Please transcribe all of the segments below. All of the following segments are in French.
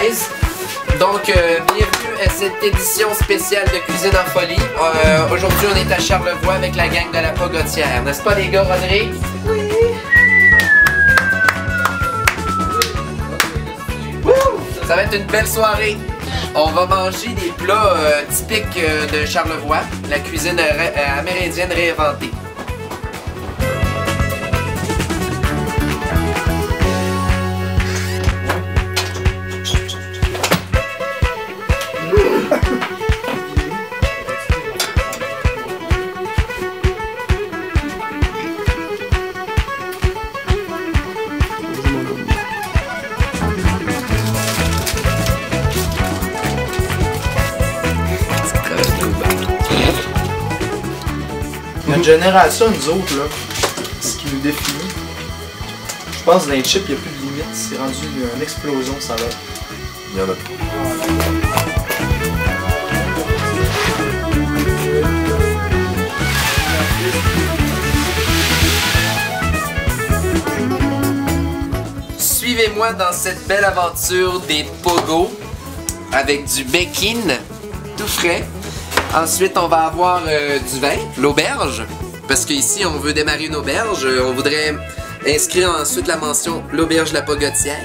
guys! Donc, bienvenue à cette édition spéciale de Cuisine en folie. Aujourd'hui, on est à Charlevoix avec la gang de la Pogotière. N'est-ce pas, les gars, Rodrigue? Oui! Ça va être une belle soirée. On va manger des plats typiques de Charlevoix, la cuisine amérindienne réinventée. Notre génération, nous autres, là, ce qui nous définit, je pense que dans les chips, il n'y a plus de limite. C'est rendu une explosion, ça va. Il y en a Suivez-moi dans cette belle aventure des pogos avec du bacon tout frais. Ensuite, on va avoir du vin, l'auberge, parce qu'ici, on veut démarrer une auberge. On voudrait inscrire ensuite la mention l'auberge La Pogotière.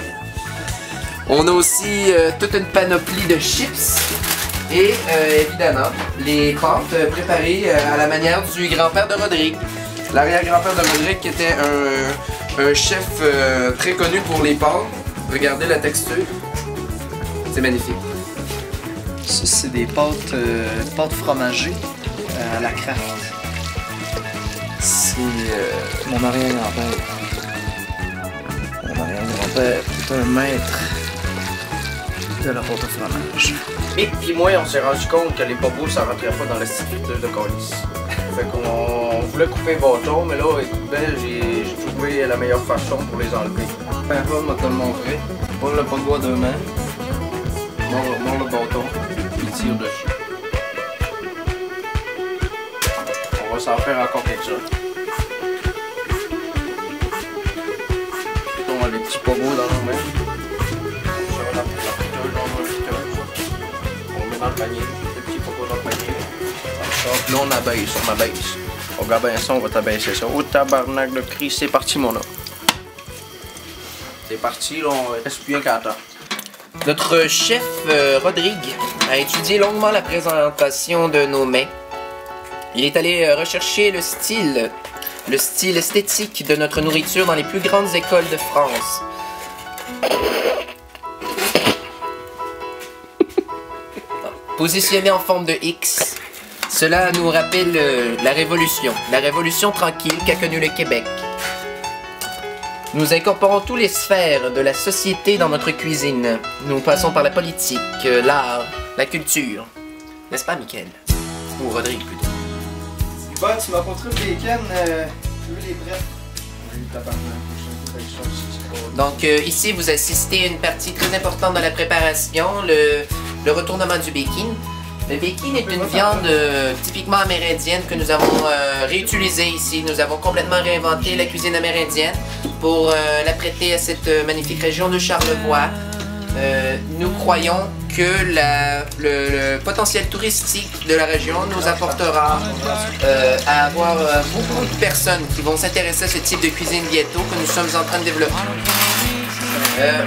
On a aussi toute une panoplie de chips et évidemment, les pâtes préparées à la manière du grand-père de Rodrigue. L'arrière-grand-père de Rodrigue qui était un chef très connu pour les pâtes. Regardez la texture. C'est magnifique. Ça, c'est des pâtes, pâtes fromagées à la Kraft. C'est mon arrière-grand-père. Mon arrière-grand-père est un maître de la pâte au fromage. Mick pis moi, on s'est rendu compte que les popos, ça rentrait pas dans l'institut de colis. Fait qu'on voulait couper les bâtons, mais là, écoute bien, j'ai trouvé la meilleure façon pour les enlever. Père va m'a te le montrer. Prends le pogo à deux mains. Mord le bâton. Il tire dessus. On va s'en faire encore quelque chose. On a les petits pogos dans nos mains. On la friteuse dans le friteuse. On met dans le panier. Les petits pogos dans le panier. Là on abaisse. On regarde bien ça, on va t'abaisser ça. Oh tabarnak de cri, c'est parti mon homme. C'est parti, là, on reste plus un quart d'heure. Notre chef Rodrigue a étudié longuement la présentation de nos mets. Il est allé rechercher le style esthétique de notre nourriture dans les plus grandes écoles de France. Positionné en forme de X, cela nous rappelle la révolution tranquille qu'a connue le Québec. Nous incorporons toutes les sphères de la société dans notre cuisine. Nous passons par la politique, l'art, la culture. N'est-ce pas, Mickaël? Ou Rodrigue, plutôt. Bon, tu m'as montré le bacon, je veux les prêts. Donc, ici, vous assistez à une partie très importante de la préparation, le retournement du bacon. Le bacon est une viande typiquement amérindienne que nous avons réutilisée ici. Nous avons complètement réinventé la cuisine amérindienne pour la prêter à cette magnifique région de Charlevoix. Nous croyons que le potentiel touristique de la région nous apportera à avoir beaucoup de personnes qui vont s'intéresser à ce type de cuisine ghetto que nous sommes en train de développer.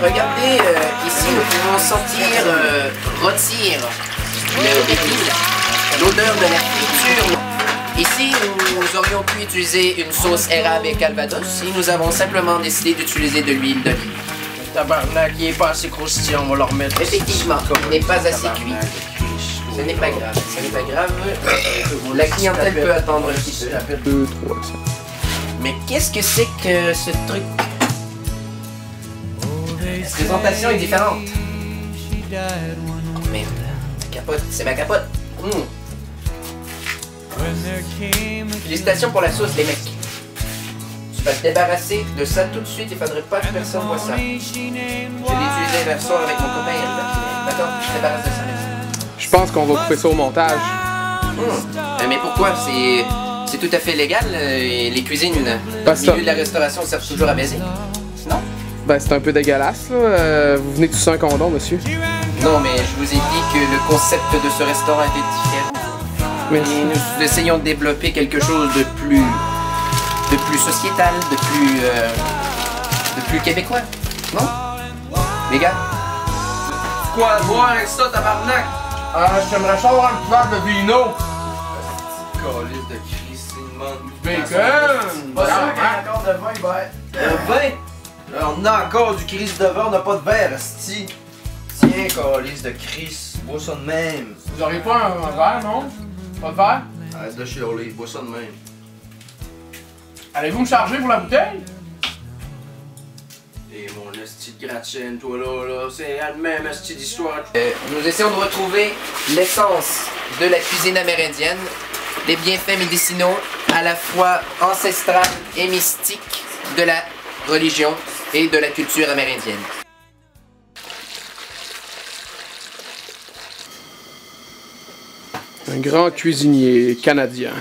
Regardez, ici nous pouvons sentir rôtir le bacon, l'odeur de la friture. Ici, nous aurions pu utiliser une sauce érable et calvados et nous avons simplement décidé d'utiliser de l'huile d'olive. Tabarnak, il est pas assez croustillant, on va le remettre. Effectivement, il n'est pas assez cuit. Ce n'est pas grave, La clientèle peut attendre un petit peu. Mais qu'est-ce que c'est que ce truc? La présentation est différente. Oh, merde. Capote, c'est ma capote. Félicitations pour la sauce, les mecs. Tu vas te débarrasser de ça tout de suite, il faudrait pas que personne voit ça. Je l'ai utilisé hier soir avec mon copain. D'accord, je te débarrasse de ça. Je pense qu'on va couper ça au montage. Mais pourquoi? C'est tout à fait légal. Les cuisines, Parce au milieu de la restauration, servent toujours à baiser. Non? Ben, c'est un peu dégueulasse, là. Vous venez tous un condom, monsieur. Non, mais je vous ai dit que le concept de ce restaurant était différent. Mais Et nous essayons de développer quelque chose de plus sociétal, de plus québécois. Non? Les gars? Quoi à boire avec ça, tabarnak? Ah, j'aimerais ça avoir un verre de vino. Calice de Christ, c'est une manne. Bacon! Pas sûr qu'il y a encore de vin, ben. Vin? On a encore du Christ de vin, on n'a pas de verre, esti. Tiens, calice de Christ, bois ça de même. Vous auriez pas un verre, non? Pas de verre? Arrête de chialer, bois ça de même. Allez-vous me charger pour la bouteille? Et mon esti de gratte-chaîne, toi là, c'est la même esti d'histoire. Nous essayons de retrouver l'essence de la cuisine amérindienne, les bienfaits médicinaux à la fois ancestrales et mystiques de la religion et de la culture amérindienne. un grand cuisinier canadien.